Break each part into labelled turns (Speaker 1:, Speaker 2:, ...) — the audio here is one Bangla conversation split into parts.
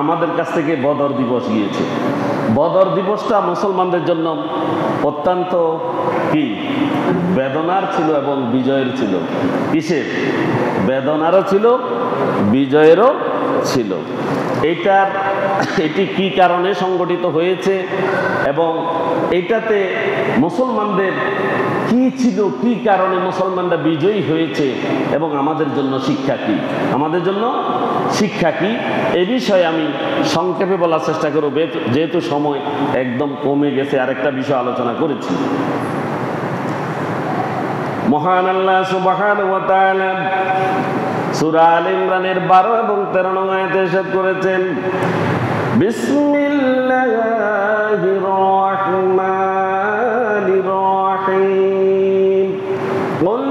Speaker 1: আমাদের কাছ থেকে বদর দিবস গিয়েছে। বদর দিবসটা মুসলমানদের জন্য অত্যন্ত কি বেদনার ছিল এবং বিজয়ের ছিল। কিসের? বেদনারও ছিল, বিজয়েরও ছিল। এটি কি কারণে সংগঠিত হয়েছে এবং এইটাতে মুসলমানদের কি ছিল, কি কারণে মুসলমানরা বিজয়ী হয়েছে এবং আমাদের জন্য শিক্ষা কি, আমাদের জন্য শিক্ষা কি, এ বিষয়ে আমি সংক্ষেপে বলার চেষ্টা করব, যেহেতু সময় একদম কমে গেছে। আরেকটা বিষয় আলোচনা করেছি। মহান আল্লাহ সুবহানাহু ওয়া তাআলা সূরা আল ইমরানের 12 এবং 13 নং আয়াতে ইরশাদ করেছেন, বিসমিল্লাহির রাহমানির রাহিম, কুল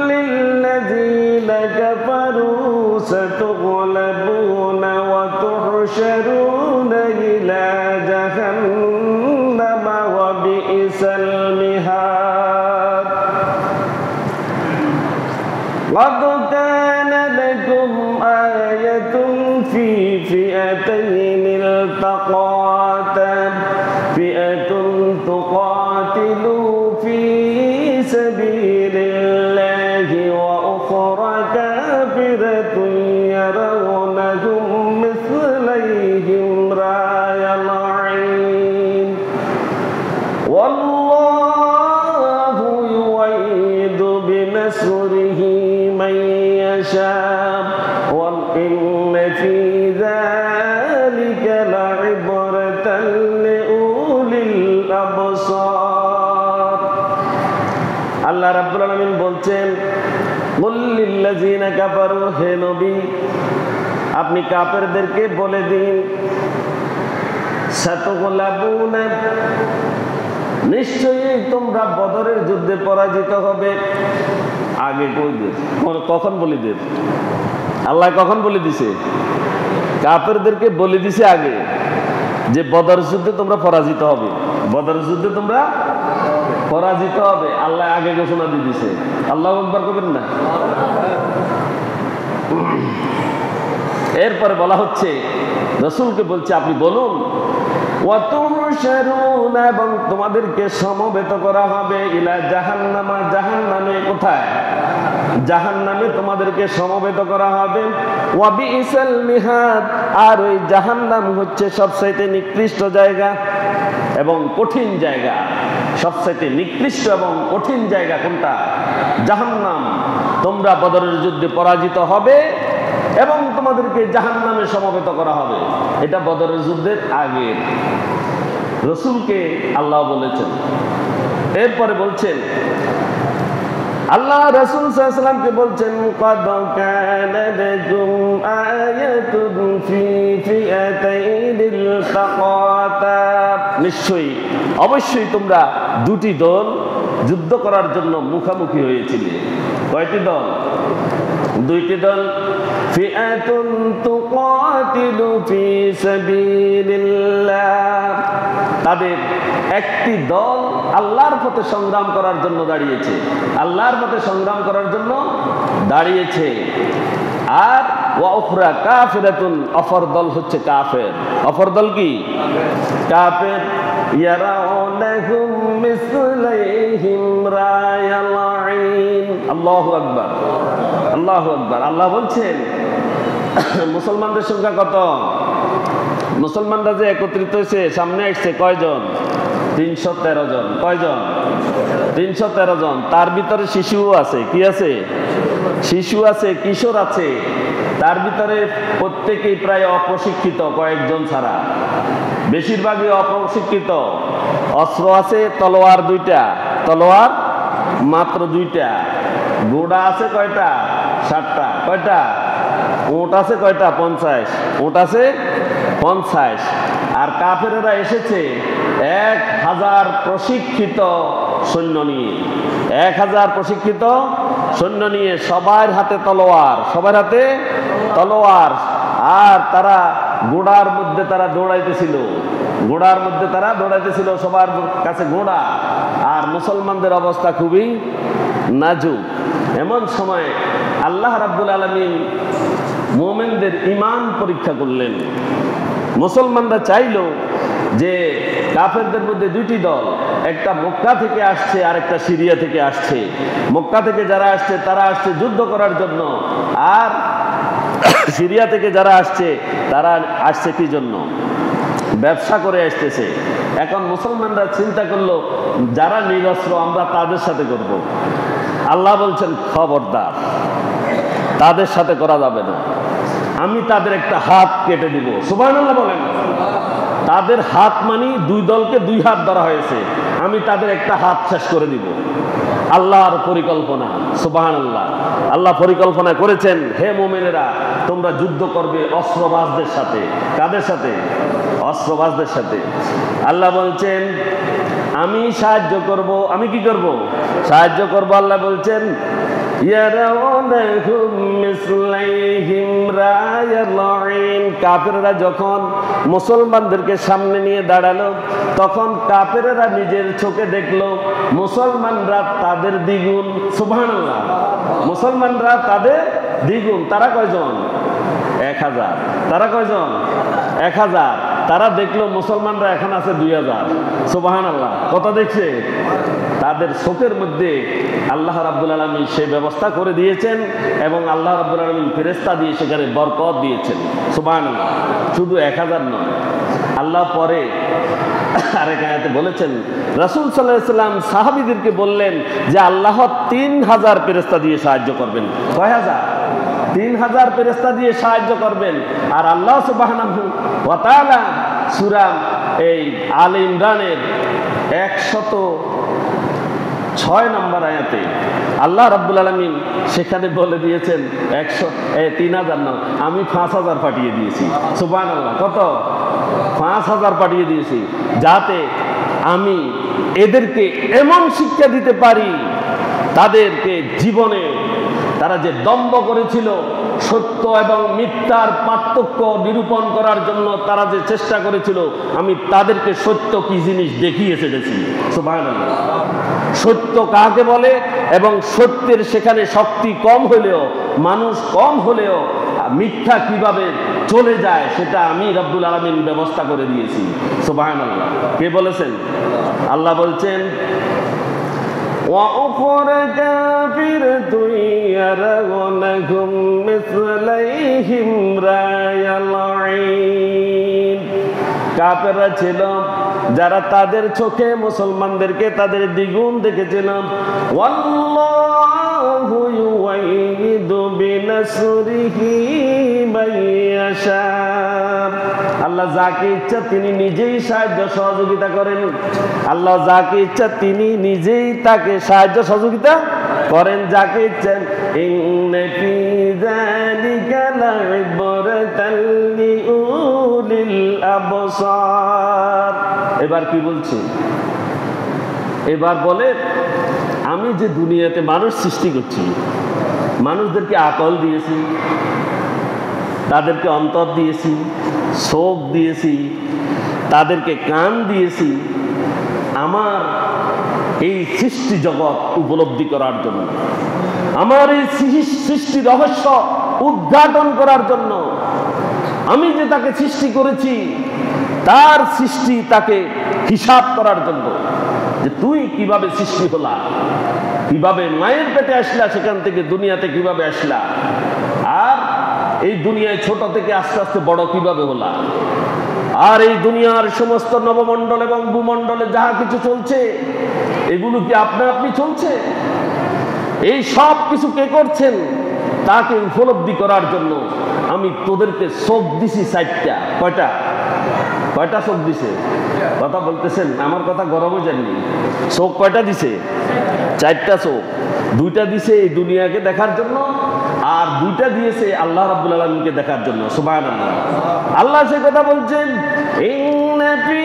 Speaker 1: লিল্লাযীনা কাফারু সাতুগলাবুনা ওয়া তুহশারুনা ইলা জাহান্নামা ওয়া বিইসাল মিহাদ। قد كان لكم آية في فئتين التقاتا فئة تقاتل في سبيل الله وأخرى كافرة يرونهم مثليهم رأي العين والله يؤيد بنصره من يشاء وإن في ذلك لعبرة لأولي الأبصار। আল্লাহ রাব্বুল আলামিন বলছেন, কুল লিল্লাযীনা কাফারু, হে নবী আপনি কাফেরদেরকে বলে দিন, সাতুগলাবুনা, নিশ্চয়ই তোমরা বদরের যুদ্ধে পরাজিত হবে। আগে কখন বলে দেন? আল্লাহ কখন বলে দিছে? কাফেরদেরকে বলে দিছে আগে যে বদর যুদ্ধে তোমরা পরাজিত হবে, বদর যুদ্ধে তোমরা পরাজিত হবে। আল্লাহ আগে ঘোষণা দিয়ে দিছে। আল্লাহু আকবার করবেন না? এরপরে বলা হচ্ছে, রাসূলকে বলছে আপনি বলুন, ওয়াতুহশারুনা, এবং তোমাদেরকে সমবেত করা হবে, ইলা জাহান্নামা, জাহান্নামে। কোথায়? জাহান্নামে তোমাদেরকে সমবেত করা হবে। ওয়া বিইসাল মিহাদ, আর ওই জাহান্নাম হচ্ছে সবচাইতে নিকৃষ্ট জায়গা এবং কঠিন জায়গা। সবচাইতে নিকৃষ্ট এবং কঠিন জায়গা কোনটা? জাহান্নাম। তোমরা বদরের যুদ্ধে পরাজিত হবে এবং তোমাদেরকে জাহান্নামে সমবেত করা হবে। এটা বদরের যুদ্ধের আগে রাসূলকে আল্লাহ বলেছেন। এরপরে বলছেন, আল্লাহ রাসূল সাল্লাল্লাহু আলাইহি ওয়াসাল্লামকে বলছেন, ক্বাদ কানা লাকুম আয়াতুন ফি ফিআতাইনিল তাকাতা, নিশ্চয়ই অবশ্যই তোমরা দুটি দল যুদ্ধ করার জন্য মুখোমুখি হয়েছিলে। কয়টি দল? দুইটি দল। ফিআতুন তুকাতিলু ফি সাবিলিল্লাহ, তাদের একটি দল আল্লাহর পথে সংগ্রাম করার জন্য দাঁড়িয়েছে, আল্লাহর পথে সংগ্রাম করার জন্য দাঁড়িয়েছে। আর ওয়া উখরা কাফিরাতুন, অপর দল হচ্ছে কাফের। অপর দল কি? কাফের। ইয়ারাউনাহুম মিসলাইহিম রায়াল আইন। আল্লাহু আকবার, আল্লাহু আকবার। আল্লাহ বলছেন মুসলমানদের সংখ্যা কত? মুসলমানরা যে একত্রিত হয়েছে, সামনে আসছে কয়জন? 313 জন। কয়জন? 313 জন। তার ভিতরে শিশুও আছে। কি আছে? শিশু আছে, কিশোর আছে। তার ভিতরে প্রত্যেকেই প্রায় অপ্রশিক্ষিত, কয়েকজন ছাড়া বেশিরভাগই অপ্রশিক্ষিত। অস্ত্র আছে তলোয়ার 2টা, তলোয়ার মাত্র 2টা। ঘোড়া আছে কয়টা? 7টা। কয়টা? উট আছে কয়টা? 50। উট আছে 50। আর কাফেরেরা এসেছে 1000 প্রশিক্ষিত সৈন্য নিয়ে। 1000 প্রশিক্ষিত সৈন্য নিয়ে, সবার হাতে তলোয়ার, সবার হাতে তলোয়ার। আর তারা ঘোড়ার মধ্যে তারা দৌড়াইতেছিল, ঘোড়ার মধ্যে তারা দৌড়াইতেছিল, সবার কাছে ঘোড়া। আর মুসলমানদের অবস্থা খুবই নাজুক। এমন সময় আল্লাহ রাব্বুল আলামিন মুমিনদের ঈমান পরীক্ষা করলেন। মুসলমানরা চাইলো যে কাফেরদের মধ্যে দুইটি দল, একটা মক্কা থেকে আসছে আর একটা সিরিয়া থেকে আসছে। মক্কা থেকে যারা আসছে তারা আসছে যুদ্ধ করার জন্য, আর সিরিয়া থেকে যারা আসছে তারা আসছে কি জন্য? ব্যবসা করে আসতেছে। এখন মুসলমানরা চিন্তা করলো যারা নিরস্ত্র আমরা তাদের সাথে করব। আল্লাহ বলছেন খবরদার, তাদের সাথে করা যাবে না, আমি তাদের একটা হাত কেটে দিব। সুবহানাল্লাহ বলেন। তাদের হাত মানে দুই দলকে দুই হাত ধরা হয়েছে, আমি তাদের একটা হাত শেষ করে দিব। আল্লাহর পরিকল্পনা। সুবহানাল্লাহ। আল্লাহ পরিকল্পনা করেছেন, হে মুমিনেরা তোমরা যুদ্ধ করবে অস্ত্রবাজদের সাথে। কাদের সাথে? অস্ত্রবাজদের সাথে। আল্লাহ বলছেন আমি সাহায্য করব। আমি কি করব? সাহায্য করব। আল্লাহ বলছেন কাফেররা যখন মুসলমানদেরকে সামনে নিয়ে দাঁড়ালো, তখন কাফেররা নিজের চোখে দেখলো মুসলমানরা তাদের দ্বিগুণ। সুবহানাল্লাহ। মুসলমানরা তাদের দ্বিগুণ। তারা কয়জন? 1000। তারা কয়জন? 1000। তারা দেখলো মুসলমানরা এখন আছে 2000। সুবহানাল্লাহ। কত দেখছে? তাদের চোখের মধ্যে আল্লাহ রাব্বুল আলামিন সেই ব্যবস্থা করে দিয়েছেন, এবং আল্লাহ রাব্বুল আলামিন ফেরেশতা দিয়ে সেখানে বরকত দিয়েছেন। সুবহানাল্লাহ। শুধু 1000 নয়, আল্লাহ পরে আরেক আয়াতে বলেছেন, রাসূল সাল্লাল্লাহু আলাইহি ওয়াসাল্লাম সাহাবীদেরকে বললেন যে আল্লাহ 3000 ফেরেশতা দিয়ে সাহায্য করবেন। কয় হাজার? 3000 ফেরেশতা দিয়ে সাহায্য করবেন। আর আল্লাহ সুবহানাহু ওয়া তাআলা সূরা এই আলে ইমরানের 106 নম্বর আয়াতে আল্লাহ রাব্বুল আলামিন সেখানে বলে দিয়েছেন 3000 নয়, আমি 5000 পাঠিয়ে দিয়েছি। সুবহানাল্লাহ। কত? 5000 পাঠিয়ে দিয়েছি, যাতে আমি এদেরকে এমন শিক্ষা দিতে পারি, তাদেরকে জীবনে তারা যে দম্ভ করেছিল, সত্য এবং মিথ্যার পার্থক্য নিরূপণ করার জন্য তারা যে চেষ্টা করেছিল, আমি তাদেরকে সত্য কি জিনিস দেখিয়ে এসেছি। সুবহানাল্লাহ। সত্য কাকে বলে, এবং সত্যের সেখানে শক্তি কম হলেও, মানুষ কম হলেও মিথ্যা কিভাবে চলে যায় সেটা আমি রব্বুল আলামিন ব্যবস্থা করে দিয়েছি। সুবহানাল্লাহ। কে বলেছেন? আল্লাহ বলছেন وأخرى كافرة يرونهم مثليهم رأي العين। কাফেররা ছিল যারা তাদের চোখে মুসলমানদেরকে তাদের দ্বিগুণ দেখেছিল। ওয়াল্লাহু ইউআইদু বিনাসরিহি মান ইয়াশা। আল্লাহ যাকে ইচ্ছা তিনি নিজেই সাহায্য সহযোগিতা করেন। আল্লাহ যাকে ইচ্ছা তিনি নিজেই তাকে সাহায্য সহযোগিতা করেন, যাকে ইচ্ছেন। ইন্না ফি যালিকা লাইবরাতাল লিউলিল আবসার। এবার কি বলছে? এবার বলে আমি যে দুনিয়াতে মানুষ সৃষ্টি করছি, মানুষদেরকে আকল দিয়েছি, তাদেরকে অন্তর দিয়েছি, চোখ দিয়েছি, তাদেরকে কান দিয়েছি, আমার এই সৃষ্টি জগৎ উপলব্ধি করার জন্য, আমার এই সৃষ্টি রহস্য উদ্ঘাটন করার জন্য। আমি যে তাকে সৃষ্টি করেছি তার সৃষ্টি তাকে হিসাব করার জন্য, যে তুই কিভাবে সৃষ্টি হলা, কিভাবে মায়ের পেটে আসলা, সেখান থেকে দুনিয়াতে কিভাবে আসলা, আর এই দুনিয়ায় ছোট থেকে আস্তে আস্তে বড় কিভাবে হলা, আর এই দুনিয়ার সমস্ত নবমণ্ডল এবং ভূমণ্ডলে যাহা কিছু চলছে এগুলো কি আপনা আপনি চলছে? এই সব কিছু কে করছেন? তাকে উপলব্ধি করার জন্য আমি তোদেরকে চোখ দিছি 4টা। কয়টা? কয়টা চোখ দিছে? কথা বলতেছেন, আমার কথা গরমে যাননি। চোখ কয়টা দিছে? 4টা চোখ। 2টা দিছে এই দুনিয়াকে দেখার জন্য, আর 2টা দিয়েছে আল্লাহ রাব্বুল আলামিনকে দেখার জন্য। সুবহানাল্লাহ। আল্লাহ সে কথা বলছেন, ইন্না ফি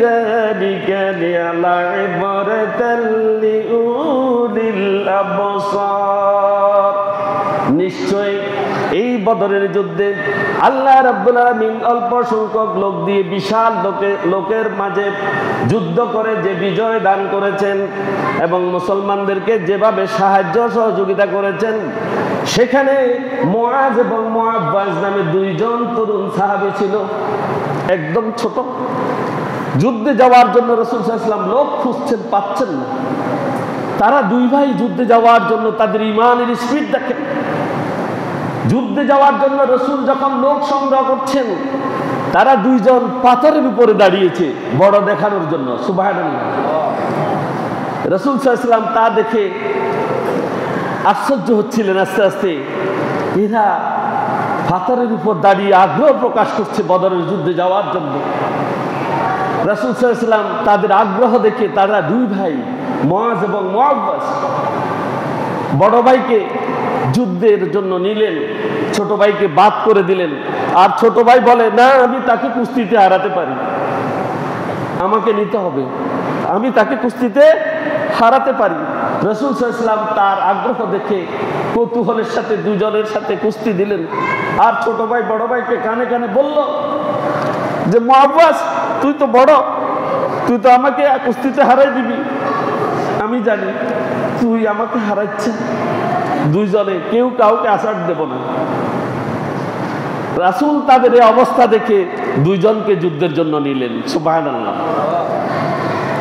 Speaker 1: যালিকা লাইবরাতাল লিউলিল আবসার। নিশ্চয় এই বদরের যুদ্ধে আল্লাহ রাব্বুল আলামিন অল্প সংখ্যক লোক দিয়ে বিশাল লোকের মাঝে যুদ্ধ করে যে বিজয় দান করেছেন, এবং মুসলমানদেরকে যেভাবে সাহায্য সহযোগিতা করেছেন, সেখানে মুআজ এবং মুআব্বাজ নামে 2 জন তরুণ সাহাবী ছিল। একদম ছোট। যুদ্ধে যাওয়ার জন্য রাসূল সাল্লাল্লাহু আলাইহি ওয়াসাল্লাম লোক খুঁজছেন, পাচ্ছেন না। তারা দুই ভাই যুদ্ধে যাওয়ার জন্য তাদের ইমানের স্পিড দেখেন। যুদ্ধে যাওয়ার জন্য রাসূল যখন লোক সংগ্রহ করছেন, তারা দুইজন পাথরের উপরে দাঁড়িয়েছে বড় দেখানোর জন্য। সুবহানাল্লাহ। রাসূল সাল্লাল্লাহু আলাইহি ওয়াসাল্লাম তা দেখে আশ্চর্য হচ্ছিলেন। আস্তে আস্তে এরা পাথরের উপর দাঁড়িয়ে আগ্রহ প্রকাশ করছে বদরের যুদ্ধে যাওয়ার জন্য। রাসূল সাল্লাল্লাহু আলাইহি ওয়াসাল্লাম তাদের আগ্রহ দেখে তারা দুই ভাই মুআজ এবং মুআব্বাস বড় ভাইকে যুদ্ধের জন্য নিলেন, ছোট ভাইকে বাদ করে দিলেন। আর ছোট ভাই বলে, না, আমি তাকে কুস্তিতে হারাতে পারি, আমাকে নিতে হবে, আমি তাকে কুস্তিতে হারাতে পারি। রাসূল সাল্লাল্লাহু আলাইহি ওয়াসাল্লাম তার আগ্রহ দেখে কৌতূহলের সাথে দুজনের সাথে কুস্তি দিলেন। আর ছোট ভাই বড় ভাইকে কানে কানে বলল যে, মুআব্বাস, তুই তো বড়, তুই তো আমাকে কুস্তিতে হারাই দিবি, আমি জানি তুই আমাকে হারাচ্ছিস, দুইজনে কেউ কাউকে আসার দেব না। রাসূল তাদের এই অবস্থা দেখে দুইজনকে যুদ্ধের জন্য নিলেন। সুবহানাল্লাহ।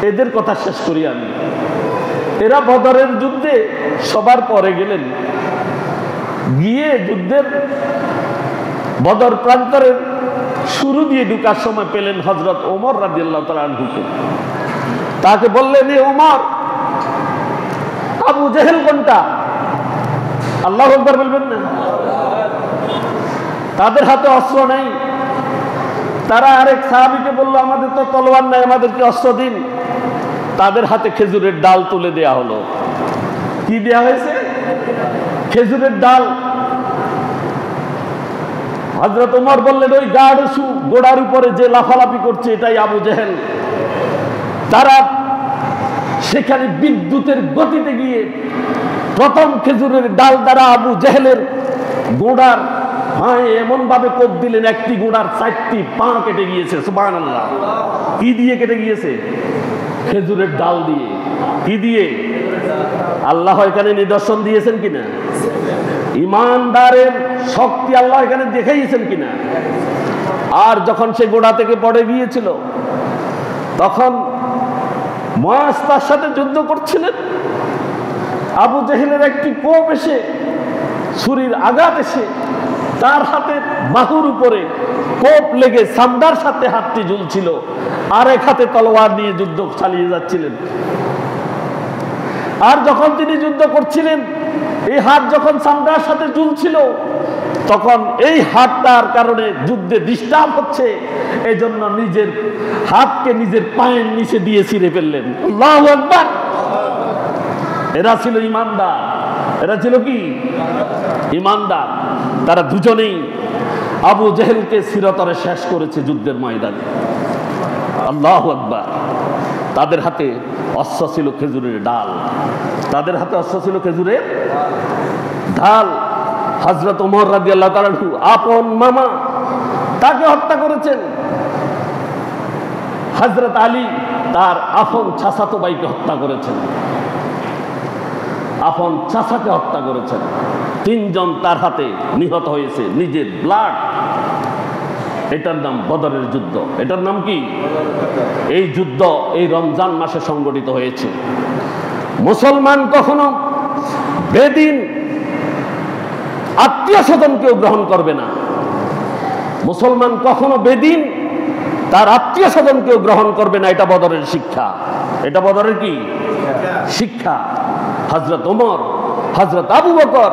Speaker 1: এদের কথা শেষ করি আমি। এরা বদরের যুদ্ধে সবার পরে গেলেন, গিয়ে যুদ্ধের বদর প্রান্তরের শুরু দিয়ে ঢুকার সময় পেলেন হযরত ওমর রাদিয়াল্লাহু তাআলা আনহুকে। তাকে বললেন, এ ওমর, আবু জেহেল কোনটা? আল্লাহু আকবার বলবেন না? তাদের হাতে অস্ত্র নেই। তারা আরেক সাহাবীকে বলল, আমাদের তো তলোয়ার নাই, আমাদেরকে অস্ত্র দিন। তাদের হাতে খেজুরের ডাল তুলে দেয়া হলো। কি দেয়া হয়েছে? খেজুরের ডাল। হযরত ওমর বললেন, ওই গাড়সু গোড়ার উপরে যে লাফালাফি করছে এটাই আবু জেহেল। তারা সেখানে বিদ্যুতের গতিতে গিয়ে প্রথম খেজুরের ডাল দ্বারা আবু জেহেলের গোড়ার পায়ে এমন ভাবে কোপ দিলেন, একটি গোড়ার 4টি পা কেটে গিয়েছে। সুবহানাল্লাহ। কি দিয়ে কেটে গিয়েছে? খেজুরের ডাল দিয়ে। কি দিয়ে? আল্লাহ এখানে নিদর্শন দিয়েছেন কিনা? ইমানদারের শক্তি আল্লাহ এখানে দেখাইছেন কিনা? আর যখন সে গোড়া থেকে পড়ে গিয়েছিল, তখন মুআজ তার সাথে যুদ্ধ করছিলেন। আবু জেহেলের একটি কোপ এসে, ছুরির আঘাত এসে তার হাতের বাহুর উপরে কোপ লেগে চামড়ার সাথে হাতটি ঝুলছিল, আর এক হাতে তলোয়ার নিয়ে যুদ্ধ চালিয়ে যাচ্ছিলেন। আর যখন তিনি যুদ্ধ করছিলেন, এই হাত যখন চামড়ার সাথে ঝুলছিল, তখন এই হাতটার কারণে যুদ্ধে ডিস্টার্ব হচ্ছে, এই জন্য নিজের হাতকে নিজের পায়ের নিচে দিয়ে ছিঁড়ে ফেললেন। আল্লাহু আকবার। এরা ছিল ইমানদার। এরা ছিল কি? ইমানদার। তারা দুজনেই আবু জেহেলকে চিরতরে শেষ করেছে যুদ্ধের ময়দানে। আল্লাহু আকবার। তাদের হাতে অস্ত্র ছিল খেজুরের ডাল। তাদের হাতে অস্ত্র ছিল খেজুরের ডাল। হযরত ওমর রাদিয়াল্লাহু তাআলা আপন মামা তাকে হত্যা করেছেন। হযরত আলী তার আপন চাচাতো ভাইকে হত্যা করেছেন, আপন চাচাকে হত্যা করেছেন। 3 জন তার হাতে নিহত হয়েছে, নিজের ব্লাড। এটার নাম বদরের যুদ্ধ। এটার নাম কি? এই যুদ্ধ এই রমজান মাসে সংগঠিত হয়েছে। মুসলমান কখনো বেদিন আত্মীয় স্বজনকেও গ্রহণ করবে না। মুসলমান কখনো বেদিন তার আত্মীয় স্বজনকেও গ্রহণ করবে না। এটা বদরের শিক্ষা। এটা বদরের কি শিক্ষা? হযরত ওমর, হযরত আবু বকর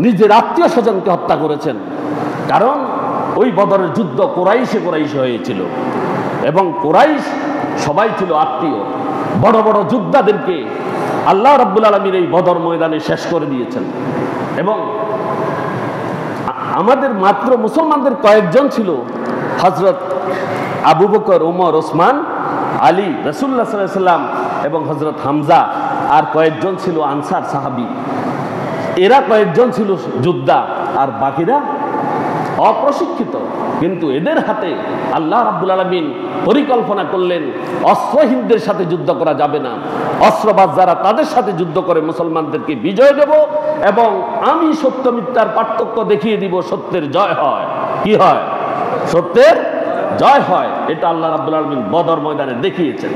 Speaker 1: নিজের আত্মীয় স্বজনকে হত্যা করেছেন, কারণ ওই বদরের যুদ্ধ কুরাইশে হয়েছিল, এবং কুরাইশ সবাই ছিল আত্মীয়। বড় বড় যোদ্ধাদেরকে আল্লাহ রাব্বুল আলামিন এই বদর ময়দানে শেষ করে দিয়েছেন। এবং আমাদের মাত্র মুসলমানদের কয়েকজন ছিল, হযরত আবু বকর, ওমর, ওসমান, আলী, রাসূলুল্লাহ সাল্লাল্লাহু আলাইহি ওয়াসাল্লাম এবং হযরত হামজা। আর কয়েকজন ছিল আনসার সাহাবী। এরা কয়েকজন ছিল যোদ্ধা, আর বাকিরা অপ্রশিক্ষিত। কিন্তু এদের হাতে আল্লাহ রাব্বুল আলামিন পরিকল্পনা করলেন, অস্ত্রহীনদের সাথে যুদ্ধ করা যাবে না, অস্ত্রবাজ যারা তাদের সাথে যুদ্ধ করে মুসলমানদেরকে বিজয় দেব, এবং আমি সত্য মিথ্যার পার্থক্য দেখিয়ে দিব, সত্যের জয় হয়। কি হয়? সত্যের জয় হয়, এটা আল্লাহ রাব্বুল আলামিন বদর ময়দানে দেখিয়েছেন।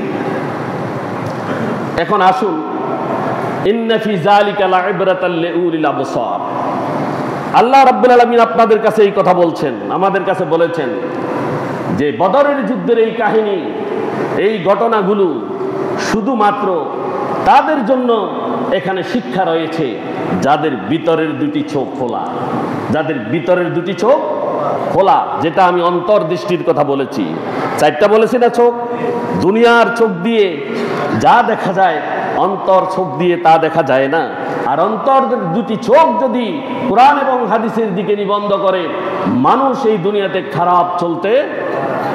Speaker 1: এখন আসুন, ইন্না ফি যালিকা লাইবরাতাল লিউলিল আবসার, আল্লাহ রাব্বুল আলামিন আপনাদের কাছে এই কথা বলছেন, আমাদের কাছে বলেছেন যে বদরের যুদ্ধের এই কাহিনী, এই ঘটনাগুলো শুধুমাত্র তাদের জন্য এখানে শিক্ষা রয়েছে যাদের ভিতরের দুটি চোখ খোলা, যাদের ভিতরের দুটি চোখ খোলা, যেটা আমি অন্তর্দৃষ্টির কথা বলেছি। চারটা বলেছি না চোখ? দুনিয়ার চোখ দিয়ে যা দেখা যায়, অন্তর চোখ দিয়ে তা দেখা যায় না। আর অন্তর দুটি চোখ যদি কোরআন এবং হাদিসের দিকে নিবন্ধ করে, মানুষ এই দুনিয়াতে খারাপ চলতে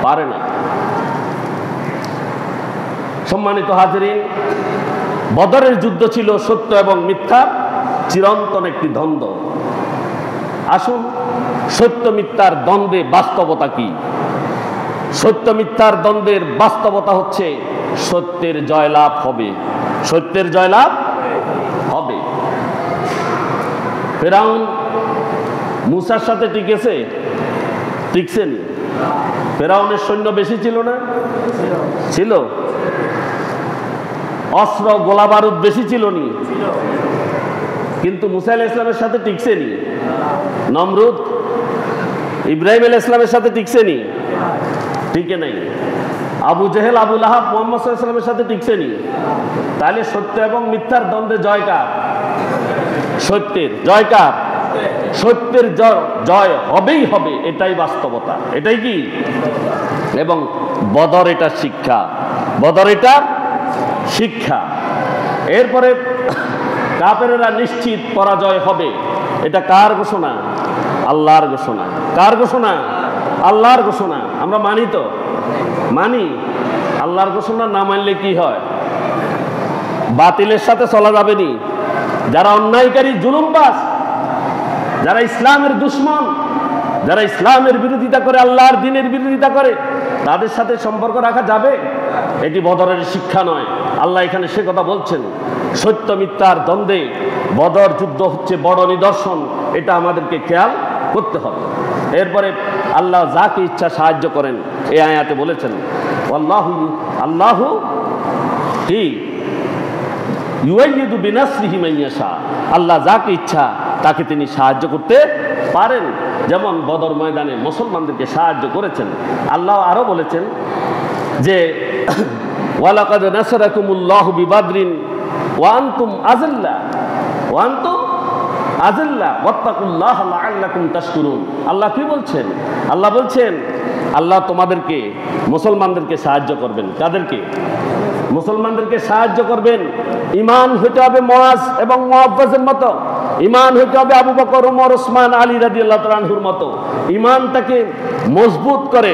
Speaker 1: পারে না। সম্মানিত হাজরিন, বদরের যুদ্ধ ছিল সত্য এবং মিথ্যার চিরন্তন একটি দ্বন্দ্ব। আসুন, সত্য মিথ্যার দ্বন্দ্বে বাস্তবতা কি? সত্য মিথ্যার দ্বন্দ্বের বাস্তবতা হচ্ছে সত্যের জয়লাভ হবে, সত্যের জয়লাভ হবে। ফেরাউন মুসার সাথে টিকেছে? টিকছেন? ফেরাউনের সৈন্য বেশি ছিল না? ছিল। অস্ত্র গোলা বারুদ বেশি ছিল নি? কিন্তু মুসা আলাইহিস সালামের সাথে টিকছে নি? নমরুদ ইব্রাহিম আলাইহিস সালামের সাথে টিকছে নি? টিকে নাই। আবু জেহেল, আবু লাহাব মুহাম্মদ সাল্লাল্লাহু আলাইহি ওয়াসাল্লামের সাথে টিকছে নি? তাহলে সত্য এবং মিথ্যার দ্বন্দ্বে জয় কার? সত্যের। জয় কার? সত্যের জয় হবেই হবে, এটাই বাস্তবতা, এটাই কি? এবং বদর এটা শিক্ষা, বদর এটা শিক্ষা। এরপরে কাফেররা নিশ্চিত পরাজয় হবে, এটা কার ঘোষণা? আল্লাহর ঘোষণা। কার ঘোষণা? আল্লাহর ঘোষণা। আমরা মানি তো? মানি। আল্লাহর ঘোষণা না মানলে কি হয়? বাতিলের সাথে চলা যাবে নি। যারা অন্যায়কারী, জুলুমবাজ, যারা ইসলামের দুশমন, যারা ইসলামের বিরোধিতা করে, আল্লাহর দ্বীনের বিরোধিতা করে, তাদের সাথে সম্পর্ক রাখা যাবে? এটি বদরের শিক্ষা নয়। আল্লাহ এখানে সে কথা বলছেন। সত্য মিথ্যার দ্বন্দ্বে বদর যুদ্ধ হচ্ছে বড় নিদর্শন, এটা আমাদেরকে খেয়াল করতে হবে। এরপরে আল্লাহ যাকে ইচ্ছা সাহায্য করেন, এই আয়াতে বলেছেন আল্লাহু আল্লাহু কি ইউআইয়িদু বিনাসরিহি মান ইয়াশা, আল্লাহ যাকে ইচ্ছা তাকে তিনি সাহায্য করতে পারেন। যেমন বদর ময়দানে মুসলমানদেরকে সাহায্য করেছেন। আল্লাহ আরো বলেছেন যে ওয়ালাকাদ নাসারাকুমুল্লাহু বিবাদরিন ওয়া আনতুম আযিল্লা ওয়া আনতুম আযিল্লা ওয়াত্তাকুল্লাহা লাআল্লাকুম তাশকুরুন। আল্লাহ কি বলছেন? আল্লাহ বলছেন আল্লাহ তোমাদেরকে, মুসলমানদেরকে সাহায্য করবেন। কাদেরকে? মুসলমানদেরকে সাহায্য করবেন। ঈমান হইতে হবে মুআজ এবং মুআব্বাজের মতো, ঈমান হইতে হবে আবু বকর, ওমর, ওসমান, আলী রাদিয়াল্লাহু তাআলা আনহুর মতো। ঈমানটাকে মজবুত করে,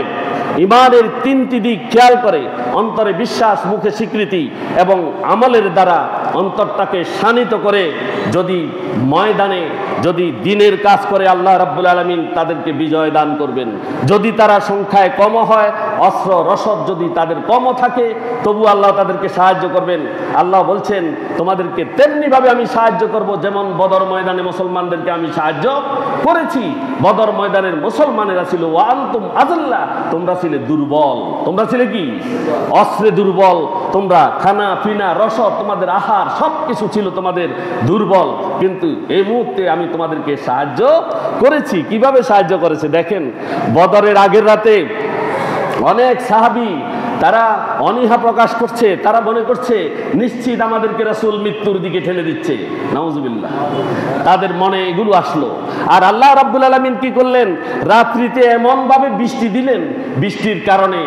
Speaker 1: ঈমানের তিনটি দিক খেয়াল করে, অন্তরে বিশ্বাস, মুখে স্বীকৃতি এবং আমলের দ্বারা অন্তরটাকে শানিত করে যদি ময়দানে যদি দিনের কাজ করে, আল্লাহ রাব্বুল আলামিন তাদেরকে বিজয় দান করবেন। যদি তারা সংখ্যায় কম হয়, অস্ত্র রসদ যদি তাদের কম থাকে, তবু আল্লাহ তাদেরকে সাহায্য করবেন। আল্লাহ বলছেন তোমাদেরকে তেমনিভাবে আমি সাহায্য করব যেমন বদর ময়দানে মুসলমানদেরকে আমি সাহায্য করেছি। বদর ময়দানের মুসলমানেরা ছিল ওয়া আনতুম আযাল্লা, তোমরা ছিলে দুর্বল। তোমরা ছিলে কি? অস্ত্রে দুর্বল। তোমরা খানা পিনা রসদ, তোমাদের আহার সবকিছু ছিল তোমাদের দুর্বল, কিন্তু এই মুহূর্তে আমি তোমাদেরকে সাহায্য করেছি। কিভাবে সাহায্য করেছে দেখেন। বদরের আগের রাতে অনেক সাহাবী তারা অনীহা প্রকাশ করছে, তারা মনে করছে নিশ্চিত আমাদেরকে রাসূল মৃত্যুর দিকে ঠেলে দিচ্ছে। নাউজুবিল্লাহ, তাদের মনে এগুলো আসলো। আর আল্লাহ রাব্বুল আলামিন কি করলেন? রাত্রিতে এমন ভাবে বৃষ্টি দিলেন, বৃষ্টির কারণে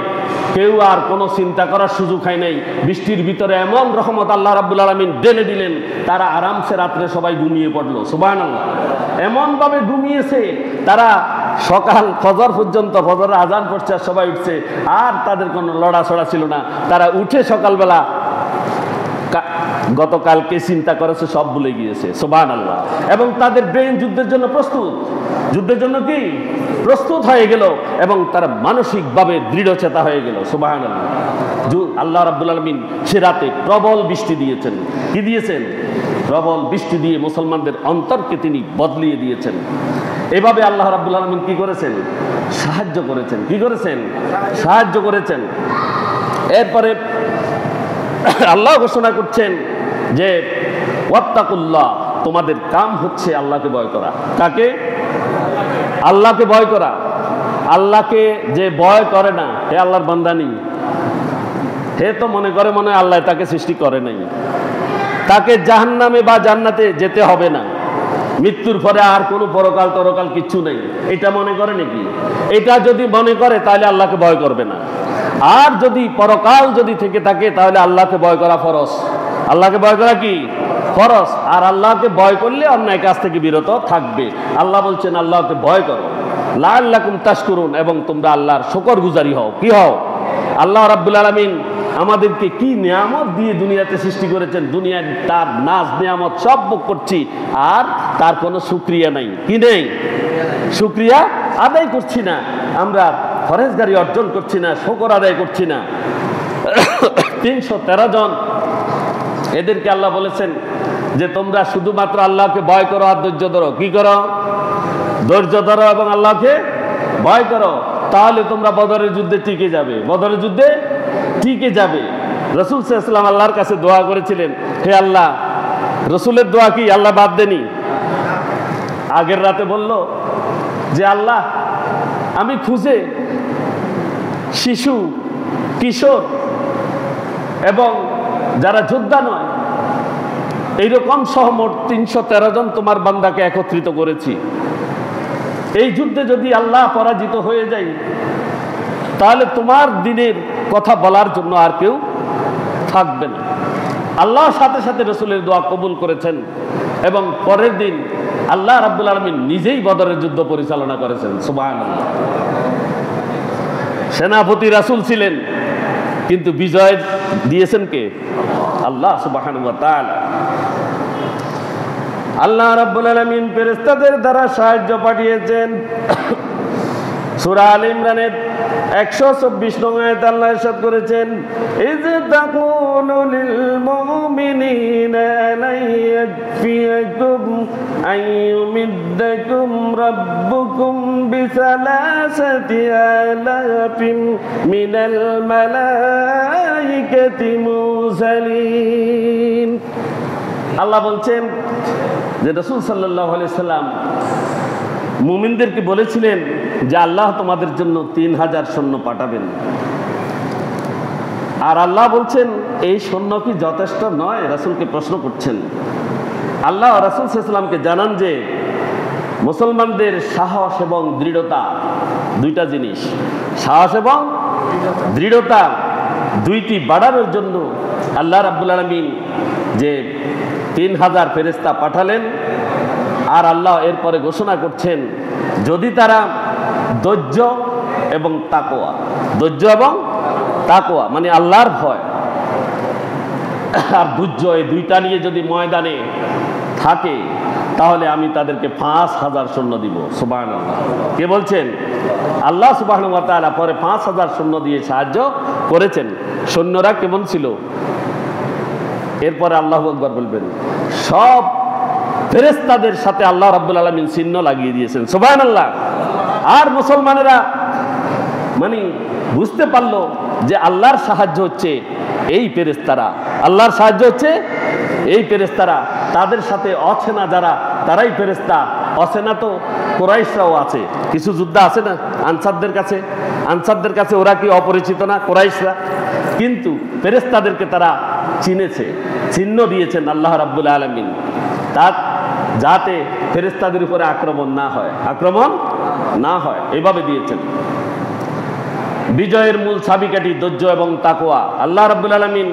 Speaker 1: কেউ আর কোনো চিন্তা করার সুযোগ হয় নাই। বৃষ্টির ভিতরে এমন রহমত আল্লাহ রাব্বুল আলামিন ঢেলে দিলেন, তারা আরামসে রাত্রে সবাই ঘুমিয়ে পড়লো। সুবহানাল্লাহ, এমন ভাবে ঘুমিয়েছে তারা সকাল ফজর পর্যন্ত, ফজরের আজান পড়ছে আর সবাই উঠছে, আর তাদের কোনো লড়াছড়া ছিল না। তারা উঠে সকালবেলা গতকালকে চিন্তা করেছে সব ভুলে গিয়েছে। সুবহানাল্লাহ। এবং তাদের ব্রেন যুদ্ধের জন্য প্রস্তুত, যুদ্ধের জন্য কি প্রস্তুত হয়ে গেল, এবং তারা মানসিকভাবে দৃঢ়চেতা হয়ে গেল। সুবহানাল্লাহ। আল্লাহ রাব্বুল আলামিন সে রাতে প্রবল বৃষ্টি দিয়েছেন। কি দিয়েছেন? প্রবল বৃষ্টি দিয়ে মুসলমানদের অন্তরকে তিনি বদলিয়ে দিয়েছেন। এভাবে আল্লাহ রাব্বুল আলামিন কি করেছেন? সাহায্য করেছেন। কি করেছেন? সাহায্য করেছেন। এরপরে আল্লাহ ঘোষণা করছেন যে ওয়াত্তাকুল্লাহ, তোমাদের কাম হচ্ছে আল্লাহকে ভয় করা। কাকে? আল্লাহকে ভয় করা। আল্লাহকে যে ভয় করে না, হে আল্লাহর বান্দা নেই, হে তো মনে করে মনে হয় আল্লাহ তাকে সৃষ্টি করে নাই, তাকে জাহান্নামে বা জান্নাতে যেতে হবে না, মৃত্যুর পরে আর কোনো পরকাল তরকাল কিচ্ছু নেই, এটা মনে করে নাকি? এটা যদি মনে করে তাহলে আল্লাহকে ভয় করবে না। আর যদি পরকাল যদি থেকে থাকে তাহলে আল্লাহকে ভয় করা ফরজ। আল্লাহকে ভয় করা কি? ফরজ। আর আল্লাহকে ভয় করলে অন্যায় কাজ থেকে বিরত থাকবে। আল্লাহ বলছেন আল্লাহকে ভয় করো, লাআল্লাকুম তাশকুরুন, এবং তোমরা আল্লাহর শুকরগুজারি হও। কি হও? আল্লাহ রাব্বুল আলামিন আমাদেরকে কি নিয়ামত দিয়ে দুনিয়াতে সৃষ্টি করেছেন, দুনিয়ার তার নাজ নিয়ামত সব ভোগ করছি, আর তার কোনো শুকরিয়া নাই। কি নেই? শুকরিয়া আদায় করছি না, আমরা ফরেজগারি অর্জন করছি না, শুকর আদায় করছি না। 313 জন, এদেরকে আল্লাহ বলেছেন যে তোমরা শুধুমাত্র আল্লাহকে ভয় করো আর ধৈর্য ধরো। কি করো? ধৈর্য ধরো এবং আল্লাহকে ভয় করো, তাহলে তোমরা বদরের যুদ্ধে টিকে যাবে। বদরের যুদ্ধে টিকে যাবে। রাসূল সাল্লাল্লাহু আলাইহি ওয়াসাল্লাম আল্লাহর কাছে দোয়া করেছিলেন, হে আল্লাহ, রাসূলের দোয়া কি আল্লাহ বাদ দেনি? আগের রাতে বলল যে আল্লাহ, আমি খুঁজে শিশু, কিশোর এবং যারা যোদ্ধা নয় এইরকম সহমোট 313 জন তোমার বান্দাকে একত্রিত করেছি। এই যুদ্ধে যদি আল্লাহ পরাজিত হয়ে যায় তাহলে তোমার দিনের কথা বলার জন্য আর কেউ থাকবে না। আল্লাহর সাথে সাথে রাসূলের দোয়া কবুল করেছেন এবং পরের দিন আল্লাহ রাব্বুল আলামিন নিজেই বদরের যুদ্ধ পরিচালনা করেছেন। সুবহানাল্লাহ। সেনাপতি রাসূল ছিলেন, কিন্তু বিজয় দিয়েছেন কে? আল্লাহ সুবহানাহু ওয়া তাআলা। আল্লাহ রাব্বুল আলামিন ফেরেশতাদের দ্বারা সাহায্য পাঠিয়েছেন। সূরা আলে ইমরানের 124 নং আয়াতে আল্লাহ ইরশাদ করেছেন, ইয তাকুলু লিল মুমিনিনা লা ইয়াকফিকুম আইয়ুমিদ্দাকুম রাব্বুকুম বিসালাসাতি আলাফিন মিনাল মালাইকাতি মুরসালিন। আল্লাহ বলছেন যে রাসূল সাল্লাল্লাহু আলাইহি সাল্লাম মুমিনদেরকে বলেছিলেন যে আল্লাহ তোমাদের জন্য 3000 সৈন্য পাঠাবেন। আর আল্লাহ বলছেন এই সৈন্য কি যথেষ্ট নয়? রাসূলকে প্রশ্ন করছেন। আল্লাহ রাসূল সাল্লাল্লাহু আলাইহি সাল্লামকে জানান যে মুসলমানদের সাহস এবং দৃঢ়তা দুইটা জিনিস, সাহস এবং দৃঢ়তা দুইটি বাড়ানোর জন্য আল্লাহ রাব্বুল আলামিন যে 3000 ফেরেশতা পাঠালেন। আর আল্লাহ এরপরে ঘোষণা করছেন যদি তারা ধৈর্য এবং তাকওয়া, ধৈর্য এবং তাকওয়া মানে আল্লাহর ভয় আর ধৈর্য, এই দুইটা নিয়ে যদি ময়দানে থাকে তাহলে আমি তাদেরকে 5000 সৈন্য দিব। সুবহানাল্লাহ। কে বলছেন? আল্লাহ সুবহানাহু ওয়া তাআলা পরে 5000 সৈন্য দিয়ে সাহায্য করেছেন। সৈন্যরা কেমন ছিল? এরপরে আল্লাহু আকবার বলবেন, সব ফেরেশতাদের সাথে আল্লাহ রাব্বুল আলামিন চিহ্ন লাগিয়ে দিয়েছেন। সুবহানাল্লাহ। আর মুসলমানেরা মানে বুঝতে পারলো যে আল্লাহর সাহায্য হচ্ছে এই ফেরেশতারা, আল্লাহর সাহায্য হচ্ছে এই ফেরেশতারা। তাদের সাথে অচেনা যারা তারাই ফেরেশতা। অচেনা তো কুরাইশরাও আছে, কিছু যোদ্ধা আছে না আনসারদের কাছে ওরা কি অপরিচিত না কুরাইশরা? কিন্তু ফেরেশতাদেরকে তারা চিনেছে, চিহ্ন দিয়েছেন আল্লাহ রাব্বুল আলামিন, তার যাতে ফেরেশতাদের উপরে আক্রমণ না হয় এইভাবে দিয়েছেন। বিজয়ের মূল চাবিকাঠি ধৈর্য এবং তাকওয়া। আল্লাহ রাব্বুল আলামিন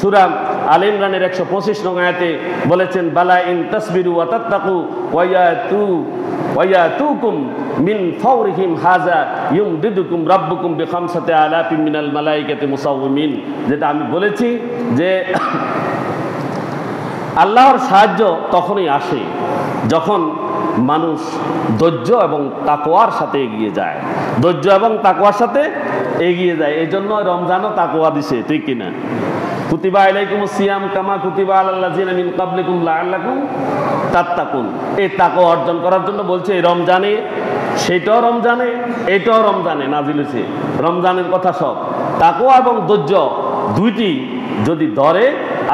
Speaker 1: সূরা আলে ইমরানের 125 নং আয়াতে বলেছেন, বালা ইন তাসবিরু ওয়া তাত্তাকু ওয়া ইয়াতুকুম মিন ফাওরিহিম হাযা ইউমদিদুকুম রাব্বুকুম বিখামসাতি আলাফিন মিনাল মালাইকাতি মুসাওwimin। যেটা আমি বলেছি যে আল্লাহর সাহায্য তখনই আসে যখন মানুষ ধৈর্য এবং তাকওয়ার সাথে এগিয়ে যায়, ধৈর্য এবং তাকওয়ার সাথে এগিয়ে যায়। এই জন্য রমজানও তাকওয়া দিছে, ঠিক কিনা? কুতিবা আলাইকুমুস সিয়াম কামা কুতিবা আলাল লাযিনা মিন ক্বাবলিকুম লাআল্লাকুম তাত্তাকুন। এই তাকওয়া অর্জন করার জন্য বলছে এই রমজানে, সেটাও রমজানে, এটাও রমজানে নাজিল হয়েছে, রমজানের কথা সব। তাকওয়া এবং ধৈর্য দুইটি যদি ধরে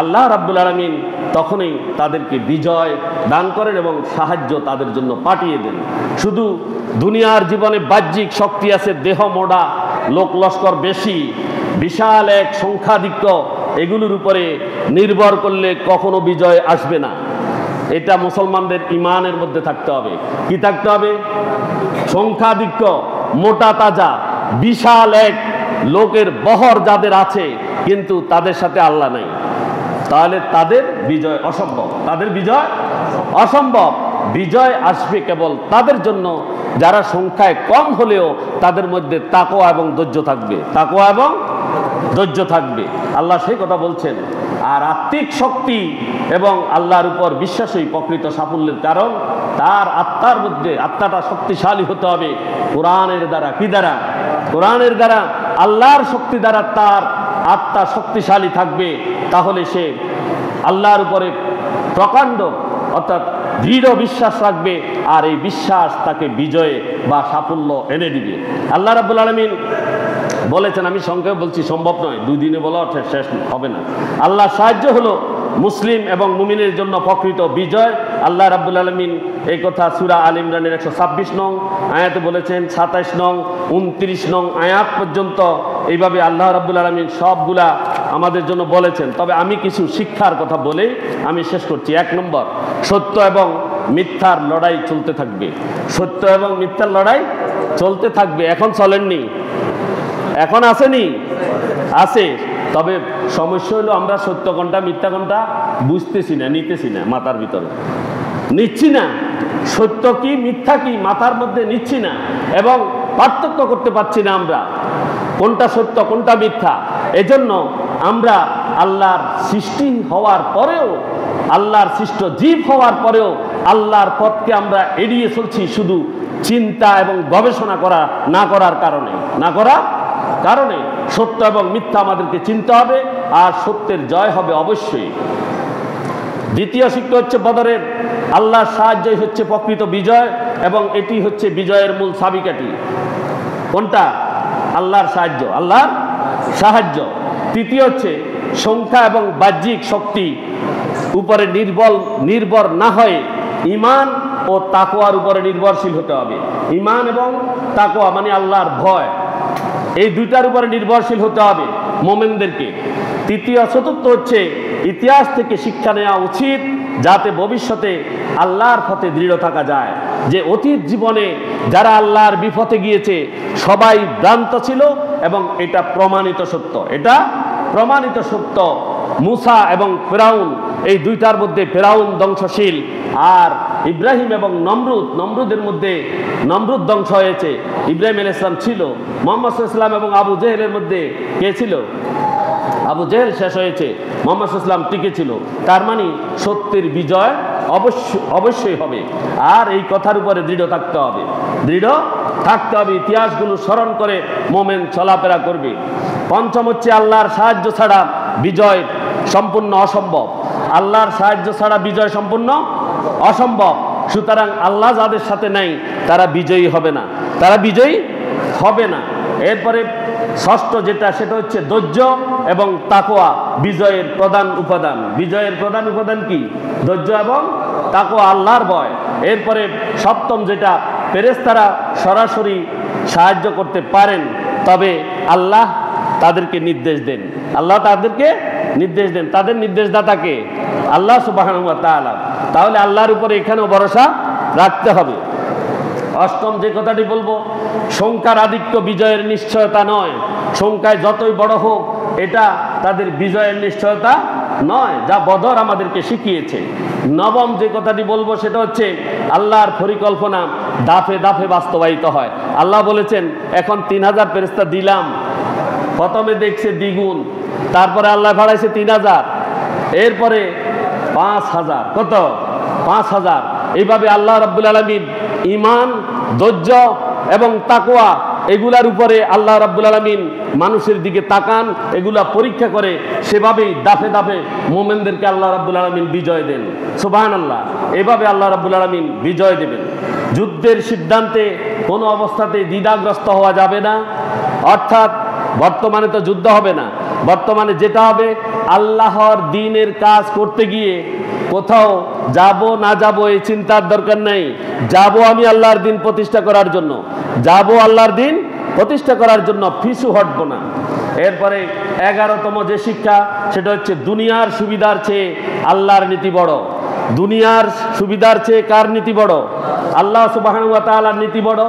Speaker 1: আল্লাহ রাব্বুল আলামিন তখনই তাদেরকে বিজয় দান করেন এবং সাহায্য তাদের জন্য পাঠিয়ে দেন। শুধু দুনিয়ার জীবনে বাহ্যিক শক্তি আছে, দেহ মোড়া, লোক লস্কর বেশি, বিশাল এক সংখ্যাধিক্য, এগুলোর উপরে নির্ভর করলে কখনো বিজয় আসবে না। এটা মুসলমানদের ইমানের মধ্যে থাকতে হবে। কি থাকতে হবে? সংখ্যাধিক্য, মোটা তাজা, বিশাল এক লোকের বহর যাদের আছে কিন্তু তাদের সাথে আল্লাহ নাই, তাহলে তাদের বিজয় অসম্ভব। তাদের বিজয় অসম্ভব। বিজয় আসবে কেবল তাদের জন্য যারা সংখ্যায় কম হলেও তাদের মধ্যে তাকওয়া এবং ধৈর্য থাকবে। তাকওয়া এবং ধৈর্য থাকবে, আল্লাহ সেই কথা বলছেন। আর আত্মিক শক্তি এবং আল্লাহর উপর বিশ্বাসই প্রকৃত সাফল্যের কারণ। তার আত্মার মধ্যে, আত্মাটা শক্তিশালী হতে হবে কোরআনের দ্বারা। কি দ্বারা? কোরআনের দ্বারা, আল্লাহর শক্তি দ্বারা তার আত্মা শক্তিশালী থাকবে। তাহলে সে আল্লাহর উপরে প্রকাণ্ড অর্থাৎ দৃঢ় বিশ্বাস রাখবে, আর এই বিশ্বাস তাকে বিজয়ে বা সাফল্য এনে দিবে। আল্লাহ রাব্বুল আলামিন বলেছেন, আমি সংক্ষেপে বলছি, সম্ভব নয়, 2 দিনে বলা শেষ হবে না। আল্লাহ সাহায্য হলো মুসলিম এবং মুমিনের জন্য প্রকৃত বিজয়। আল্লাহ রাব্বুল আলামিন এই কথা সূরা আল ইমরানের 126 নং আয়াতে বলেছেন, 27 নং 29 নং আয়াত পর্যন্ত এইভাবে আল্লাহ রাব্বুল আলামিন সবগুলা আমাদের জন্য বলেছেন। তবে আমি কিছু শিক্ষার কথা বলে আমি শেষ করছি। 1 নম্বর, সত্য এবং মিথ্যার লড়াই চলতে থাকবে। সত্য এবং মিথ্যার লড়াই চলতে থাকবে। এখন চলেননি? এখন আসেনি? আছে। তবে সমস্যা হলো আমরা সত্য কোনটা মিথ্যা কোনটা বুঝতেছি না, নিতেছি না, মাথার ভিতরে নিচ্ছি না। সত্য কি মিথ্যা কি মাথার মধ্যে নিচ্ছি না, এবং পার্থক্য করতে পারছি না আমরা কোনটা সত্য কোনটা মিথ্যা। এজন্য আমরা আল্লাহর সৃষ্টি হওয়ার পরেও, আল্লাহর সৃষ্ট জীব হওয়ার পরেও আল্লাহর পথকে আমরা এড়িয়ে চলছি শুধু চিন্তা এবং গবেষণা না করার কারণে। সত্য এবং মিথ্যা আমাদেরকে চিনতে হবে, আর সত্যের জয় হবে অবশ্যই। দ্বিতীয় শিক্ষা হচ্ছে বদরের আল্লাহর সাহায্যই হচ্ছে প্রকৃত বিজয়, এবং এটি হচ্ছে বিজয়ের মূল চাবিকাঠি। কোনটা? আল্লাহর সাহায্য, আল্লাহর সাহায্য। তৃতীয় হচ্ছে সংখ্যা এবং বাহ্যিক শক্তি উপরে নির্ভর না হয়ে ঈমান ও তাকওয়ার উপরে নির্ভরশীল হতে হবে। ঈমান এবং তাকওয়া মানে আল্লাহর ভয়, এই দুইটার উপরে নির্ভরশীল হতে হবে মুমিনদেরকে। চতুর্থ হচ্ছে ইতিহাস থেকে শিক্ষা নেওয়া উচিত, যাতে ভবিষ্যতে আল্লাহর পথে দৃঢ় থাকা যায়। যে অতীত জীবনে যারা আল্লাহর বিপথে গিয়েছে সবাই ভ্রান্ত ছিল, এবং এটা প্রমাণিত সত্য। এটা প্রমাণিত সত্য। মুসা এবং ফেরাউন, এই দুইটার মধ্যে ফেরাউন ধ্বংসশীল, আর ইব্রাহিম এবং নমরুদের মধ্যে নমরুদ ধ্বংস হয়েছে। ইব্রাহিম আলাইহিস সালাম ছিল। মুহাম্মদ সাল্লাল্লাহু আলাইহি ওয়াসাল্লাম এবং আবু জেহেলের মধ্যে কে ছিল? আবু জেহেল শেষ হয়েছে, মুহাম্মদ সাল্লাল্লাহু আলাইহি ওয়াসাল্লাম টিকে ছিল। তার মানে সত্যের বিজয় অবশ্যই হবে, আর এই কথার উপরে দৃঢ় থাকতে হবে। ইতিহাসগুলো স্মরণ করে মুমিন চলাফেরা করবে। পঞ্চম হচ্ছে আল্লাহর সাহায্য ছাড়া বিজয় সম্পূর্ণ অসম্ভব। আল্লাহর সাহায্য ছাড়া বিজয় সম্পূর্ণ অসম্ভব। সুতরাং আল্লাহ যাদের সাথে নাই তারা বিজয়ী হবে না। এরপরে ষষ্ঠ সেটা হচ্ছে ধৈর্য এবং তাকওয়া বিজয়ের প্রধান উপাদান। বিজয়ের প্রধান উপাদান কি? ধৈর্য এবং তাকওয়া, আল্লাহর ভয়। এরপরে সপ্তম ফেরেশতারা সরাসরি সাহায্য করতে পারেন, তবে আল্লাহ তাদেরকে নির্দেশ দেন। তাদের নির্দেশদাতাকে আল্লাহ সুবহানাহু ওয়া তাআলা। তাহলে আল্লাহর উপরে এখানেও ভরসা রাখতে হবে। অষ্টম যে কথাটি বলবো, সংখ্যার আধিক্য বিজয়ের নিশ্চয়তা নয়। সংখ্যায় যতই বড় হোক এটা তাদের বিজয়ের নিশ্চয়তা নয়, যা বদর আমাদেরকে শিখিয়েছে। নবম যে কথাটি বলবো সেটা হচ্ছে আল্লাহর পরিকল্পনা ধাপে ধাপে বাস্তবায়িত হয়। আল্লাহ বলেছেন এখন 3000 ফেরেশতা দিলাম, প্রথমে দেখছে দ্বিগুণ, তারপরে আল্লাহ বাড়াইছে 3000, এরপরে 5000, কত? 5000। এইভাবে আল্লাহ রাব্বুল আলামিন ঈমান, ধৈর্য এবং তাকওয়া এগুলার উপরে আল্লাহ রাব্বুল আলামিন মানুষের দিকে তাকান, এগুলা পরীক্ষা করে, সেভাবেই দাফে দাফে মোমেনদেরকে আল্লাহ রাব্বুল আলামিন বিজয় দেন। সুবহানাল্লাহ। এভাবে আল্লাহ রাব্বুল আলামিন বিজয় দেবেন। যুদ্ধের সিদ্ধান্তে কোনো অবস্থাতে দ্বিধাগ্রস্ত হওয়া যাবে না। অর্থাৎ বর্তমানে তো যুদ্ধ হবে না, বর্তমানে যেটা হবে, আল্লাহর দ্বীনের কাজ করতে গিয়ে কোথাও যাব না যাব এই চিন্তার দরকার নেই। যাব আমি আল্লাহর দ্বীন প্রতিষ্ঠা করার জন্য, যাব আল্লাহর দ্বীন প্রতিষ্ঠা করার জন্য, পিছু হটব না। এরপরে 11তম যে শিক্ষা, সেটা হচ্ছে দুনিয়ার সুবিধার চেয়ে আল্লাহর নীতি বড়। দুনিয়ার সুবিধার চেয়ে কার নীতি বড়? আল্লাহ সুবহানাহু ওয়া তাআলার নীতি বড়।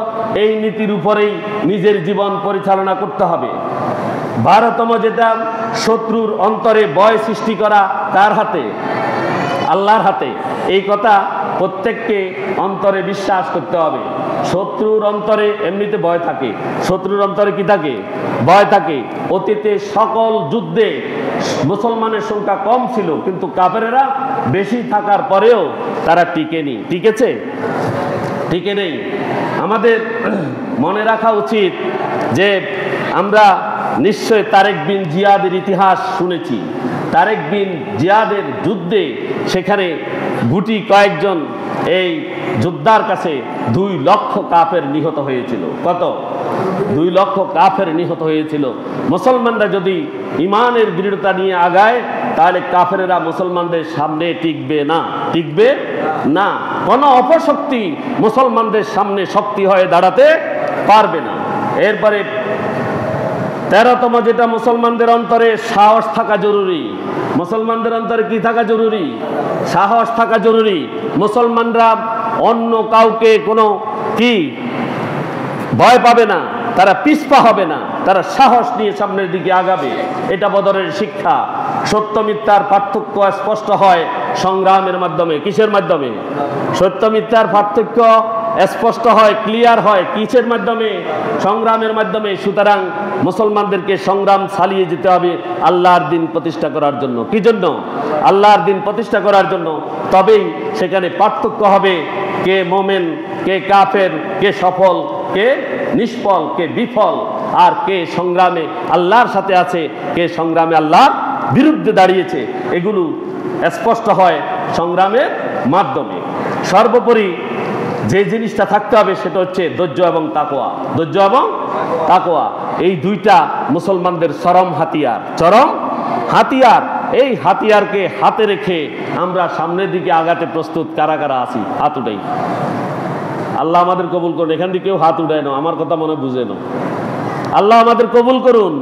Speaker 1: এই নীতির উপরেই নিজের জীবন পরিচালনা করতে হবে। 12তম যেটা, শত্রুর অন্তরে ভয় সৃষ্টি করা কার হাতে? আল্লাহর হাতে। এই কথা প্রত্যেককে অন্তরে বিশ্বাস করতে হবে। শত্রুর অন্তরে এমনিতে ভয় থাকে, শত্রুর অন্তরে কি থাকে? ভয় থাকে। অতীতে সকল যুদ্ধে মুসলমানের সংখ্যা কম ছিল, কিন্তু কাফেরেরা বেশি থাকার পরেও তারা টিকেনি। টিকেছে? টিকে নেই। আমাদের মনে রাখা উচিত যে আমরা নিশ্চয় তারেক বিন জিয়াদের ইতিহাস শুনেছি। তারেক বিন জিয়াদের যুদ্ধে সেখানে গুটি কয়েকজন এই যোদ্ধার কাছে 2 লক্ষ কাফের নিহত হয়েছিল। কত? 2 লক্ষ কাফের নিহত হয়েছিল। মুসলমানরা যদি ইমানের দৃঢ়তা নিয়ে আগায়, তাহলে কাফেরেরা মুসলমানদের সামনে টিকবে না। টিকবে না। কোনো অপশক্তি মুসলমানদের সামনে শক্তি হয়ে দাঁড়াতে পারবে না। এরপরে 13তম যেটা, মুসলমানদের অন্তরে সাহস থাকা জরুরি। মুসলমানদের অন্তরে কি থাকা জরুরি? সাহস থাকা জরুরি। মুসলমানরা অন্য কাউকে কোনো কি ভয় পাবে না, তারা পিছপা হবে না, তারা সাহস নিয়ে সামনের দিকে আগাবে। এটা বদরের শিক্ষা। সত্য মিথ্যার পার্থক্য স্পষ্ট হয় সংগ্রামের মাধ্যমে। কিসের মাধ্যমে? সত্য মিথ্যার পার্থক্য স্পষ্ট হয়, ক্লিয়ার হয় কিসের মাধ্যমে? সংগ্রামের মাধ্যমে। সুতরাং মুসলমানদেরকে সংগ্রাম চালিয়ে যেতে হবে আল্লাহর দ্বীন প্রতিষ্ঠা করার জন্য। কি জন্য? আল্লাহর দ্বীন প্রতিষ্ঠা করার জন্য। তবেই সেখানে পার্থক্য হবে কে মোমেন, কে কাফের, কে সফল, কে নিষ্ফল, কে বিফল, আর কে সংগ্রামে আল্লাহর সাথে আছে, কে সংগ্রামে আল্লাহর বিরুদ্ধে দাঁড়িয়েছে। এগুলো স্পষ্ট হয় সংগ্রামের মাধ্যমে। সর্বোপরি যে জিনিসটা থাকতে হবে সেটা হচ্ছে ধৈর্য এবং তাকওয়া। ধৈর্য এবং তাকওয়া, এই দুইটা মুসলমানদের চরম হাতিয়ার। চরম হাতিয়ার। এই হাতিয়ারকে হাতে রেখে আমরা সামনের দিকে আগাতে প্রস্তুত। কারা কারা আছি? হাত উঠাই। আল্লাহ আমাদের কবুল করুন। এখান থেকে কেউ হাত উঠায় না, আমার কথা মনে বুঝে না। আল্লাহ আমাদের কবুল করুন।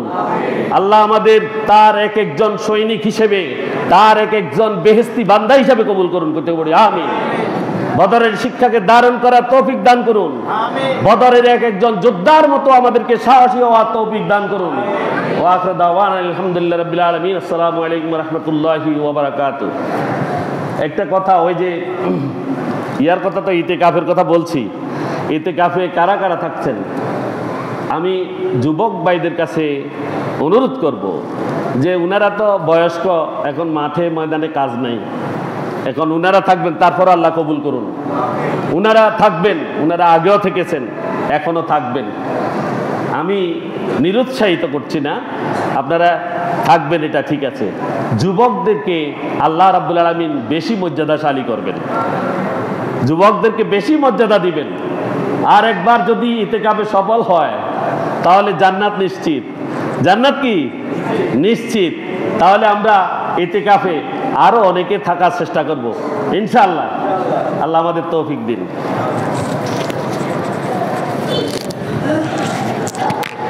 Speaker 1: আল্লাহ আমাদের তার এক একজন সৈনিক হিসেবে, তার এক একজন বেহেশতি বান্দা হিসেবে কবুল করুন। করতে পারি আমিন। বদরের শিক্ষাকে ধারণ করার তৌফিক দান করুন। বদরের এক একজন যোদ্ধার মতো আমাদেরকে সাহসী হওয়ার তৌফিক দান করুন। ওয়া আখিরু দাওয়ানা আলহামদুলিল্লাহি রাব্বিল আলামিন। আসসালামু আলাইকুম ওয়া রাহমাতুল্লাহি ওয়া বারাকাতুহু। একটা কথা, ওই যে ইয়ার কথা, তো ইতিকাফের কথা বলছি। ইতিকাফে কারা কারা থাকছেন? আমি যুবক ভাইদের কাছে অনুরোধ করব যে উনারা তো বয়স্ক, এখন মাঠে ময়দানে কাজ নাই, এখন উনারা থাকবেন, তারপর আল্লাহ কবুল করুন। উনারা থাকবেন, উনারা আগেও থেকেছেন, এখনো থাকবেন। আমি নিরুৎসাহিত করছি না, আপনারা থাকবেন, এটা ঠিক আছে। যুবকদেরকে আল্লাহ রাব্বুল আলামিন বেশি মর্যাদাশালী করবেন, যুবকদেরকে বেশি মর্যাদা দিবেন। আর একবার যদি ইতিকাফে সফল হয় তাহলে জান্নাত নিশ্চিত। জান্নাত কি নিশ্চিত। তাহলে আমরা ইতিকাফে আরো অনেকে থাকার চেষ্টা করব ইনশাআল্লাহ। আল্লাহ আমাদের তৌফিক দিন।